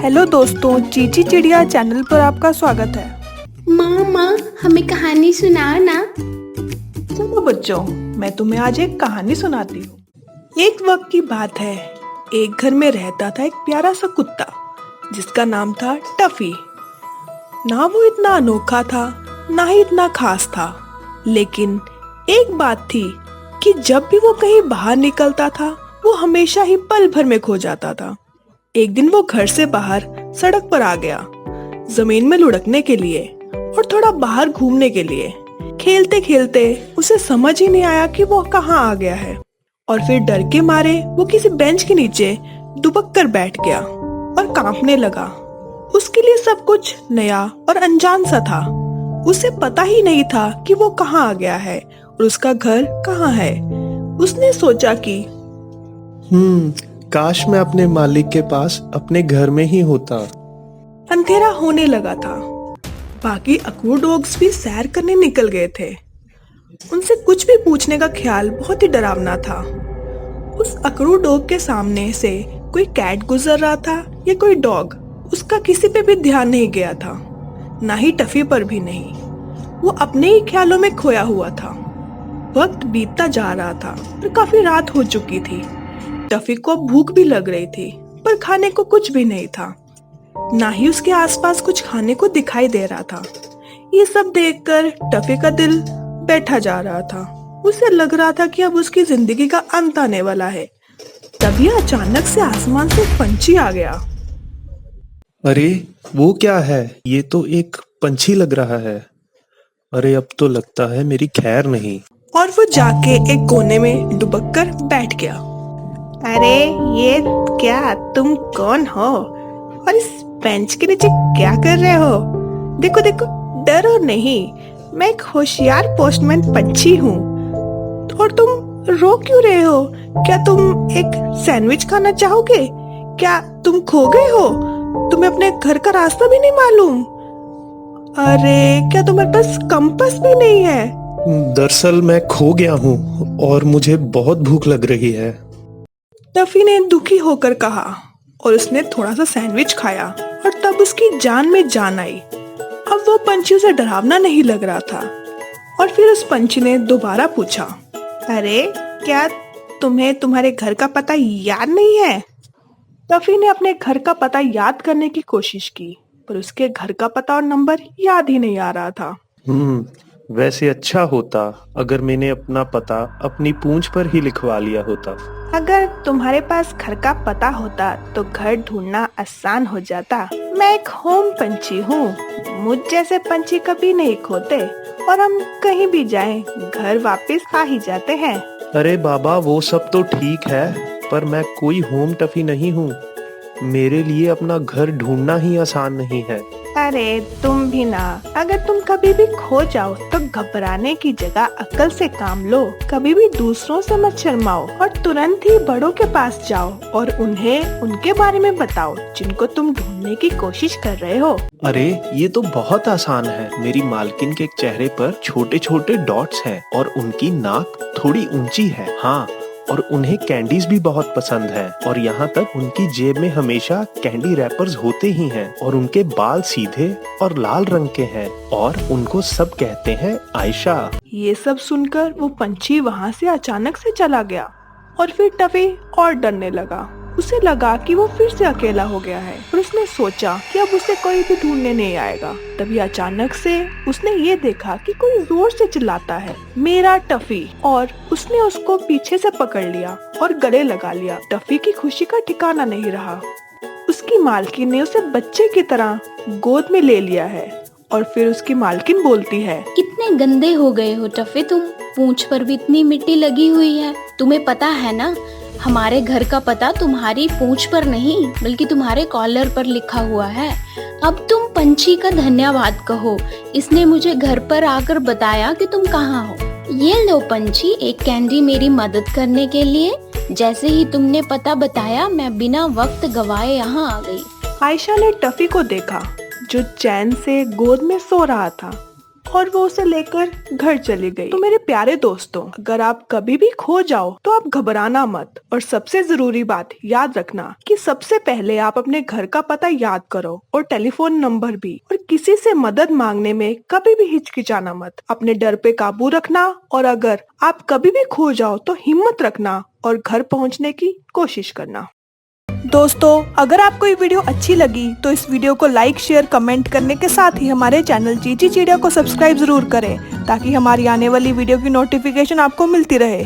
Hello दोस्तों, चीची चिड़िया channel पर आपका स्वागत है। माँ हमें कहानी सुनाओ ना। चलो बच्चों, मैं तुम्हें आज एक कहानी सुनाती हूँ। एक वक्त की बात है, एक घर में रहता था एक प्यारा सा कुत्ता जिसका नाम था टफी। ना वो इतना अनोखा था, ना ही इतना खास था, लेकिन एक बात थी कि जब भी वो कहीं बाहर निकलता था, वो हमेशा ही पल भर में खो जाता था। एक दिन वो घर से बाहर सड़क पर आ गया, जमीन में लुढ़कने के लिए और थोड़ा बाहर घूमने के लिए। खेलते खेलते उसे समझ ही नहीं आया कि वो कहाँ आ गया है, और फिर डर के मारे वो किसी बेंच के नीचे दुबक कर बैठ गया और कांपने लगा। उसके लिए सब कुछ नया और अनजान सा था। उसे पता ही नहीं था कि वो कहाँ आ गया है और उसका घर कहाँ है। उसने सोचा कि काश मैं अपने मालिक के पास अपने घर में ही होता। अंधेरा होने लगा था। बाकी अकड़ू डॉग्स भी सैर करने निकल गए थे। उनसे कुछ भी पूछने का ख्याल बहुत ही डरावना था। उस अकड़ू डॉग के सामने से कोई कैट गुजर रहा था या कोई डॉग, उसका किसी पे भी ध्यान नहीं गया था, ना ही टफी पर भी नहीं। वो अपने ही ख्यालों में खोया हुआ था। वक्त बीतता जा रहा था और काफी रात हो चुकी थी। टफी को भूख भी लग रही थी, पर खाने को कुछ भी नहीं था, ना ही उसके आसपास कुछ खाने को दिखाई दे रहा था। ये सब देखकर टफी का दिल बैठा जा रहा था। उसे लग रहा था कि अब उसकी जिंदगी का अंत आने वाला है। तभी अचानक से आसमान से एक पंछी आ गया। अरे वो क्या है? ये तो एक पंछी लग रहा है। अरे अब तो लगता है मेरी खैर नहीं। और वो जाके एक कोने में दुबक कर बैठ गया। अरे ये क्या, तुम कौन हो और इस बेंच के नीचे क्या कर रहे हो? देखो देखो, डरो नहीं, मैं एक होशियार पोस्टमैन पंछी हूँ। और तुम रो क्यों रहे हो? क्या तुम एक सैंडविच खाना चाहोगे? क्या तुम खो गए हो? तुम्हें अपने घर का रास्ता भी नहीं मालूम? अरे क्या तुम्हारे पास कंपास भी नहीं है? दरअसल मैं खो गया हूँ और मुझे बहुत भूख लग रही है। टफी ने दुखी होकर कहा और उसने थोड़ा सा सैंडविच खाया और तब उसकी जान में जान आई। अब वो पंछी उसे डरावना नहीं लग रहा था। और फिर उस पंछी ने दोबारा पूछा, अरे क्या तुम्हें तुम्हारे घर का पता याद नहीं है? टफी ने अपने घर का पता याद करने की कोशिश की, पर उसके घर का पता और नंबर याद ही नहीं आ रहा था। वैसे अच्छा होता अगर मैंने अपना पता अपनी पूंछ पर ही लिखवा लिया होता। अगर तुम्हारे पास घर का पता होता तो घर ढूंढना आसान हो जाता। मैं एक होम पंछी हूँ। मुझ जैसे पंछी कभी नहीं खोते और हम कहीं भी जाएं, घर वापस आ ही जाते हैं। अरे बाबा, वो सब तो ठीक है, पर मैं कोई होम टफी नहीं हूँ। मेरे लिए अपना घर ढूंढना ही आसान नहीं है। अरे तुम भी ना, अगर तुम कभी भी खो जाओ तो घबराने की जगह अक्ल से काम लो। कभी भी दूसरों से मत शर्माओ और तुरंत ही बड़ों के पास जाओ और उन्हें उनके बारे में बताओ जिनको तुम ढूंढने की कोशिश कर रहे हो। अरे ये तो बहुत आसान है। मेरी मालकिन के चेहरे पर छोटे छोटे डॉट्स हैं और उनकी नाक थोड़ी ऊंची है। हाँ, और उन्हें कैंडीज भी बहुत पसंद है, और यहाँ तक उनकी जेब में हमेशा कैंडी रैपर्स होते ही हैं, और उनके बाल सीधे और लाल रंग के हैं, और उनको सब कहते हैं आयशा। ये सब सुनकर वो पंछी वहाँ से अचानक से चला गया और फिर टफी और डरने लगा। उसे लगा कि वो फिर से अकेला हो गया है और उसने सोचा कि अब उसे कोई भी ढूंढने नहीं आएगा। तभी अचानक से उसने ये देखा कि कोई जोर से चिल्लाता है, मेरा टफी, और उसने उसको पीछे से पकड़ लिया और गले लगा लिया। टफी की खुशी का ठिकाना नहीं रहा। उसकी मालकिन ने उसे बच्चे की तरह गोद में ले लिया है और फिर उसकी मालकिन बोलती है, कितने गंदे हो गए हो टफी तुम, पूंछ पर भी इतनी मिट्टी लगी हुई है। तुम्हें पता है ना, हमारे घर का पता तुम्हारी पूंछ पर नहीं बल्कि तुम्हारे कॉलर पर लिखा हुआ है। अब तुम पंछी का धन्यवाद कहो, इसने मुझे घर पर आकर बताया कि तुम कहाँ हो। ये लो पंछी, एक कैंडी मेरी मदद करने के लिए। जैसे ही तुमने पता बताया, मैं बिना वक्त गवाए यहाँ आ गई। आयशा ने टफी को देखा जो चैन से गोद में सो रहा था और वो उसे लेकर घर चली गई। तो मेरे प्यारे दोस्तों, अगर आप कभी भी खो जाओ तो आप घबराना मत, और सबसे जरूरी बात याद रखना कि सबसे पहले आप अपने घर का पता याद करो और टेलीफोन नंबर भी। और किसी से मदद मांगने में कभी भी हिचकिचाना मत। अपने डर पे काबू रखना, और अगर आप कभी भी खो जाओ तो हिम्मत रखना और घर पहुंचने की कोशिश करना। दोस्तों, अगर आपको ये वीडियो अच्छी लगी तो इस वीडियो को लाइक, शेयर, कमेंट करने के साथ ही हमारे चैनल चीची चिड़िया को सब्सक्राइब जरूर करें, ताकि हमारी आने वाली वीडियो की नोटिफिकेशन आपको मिलती रहे।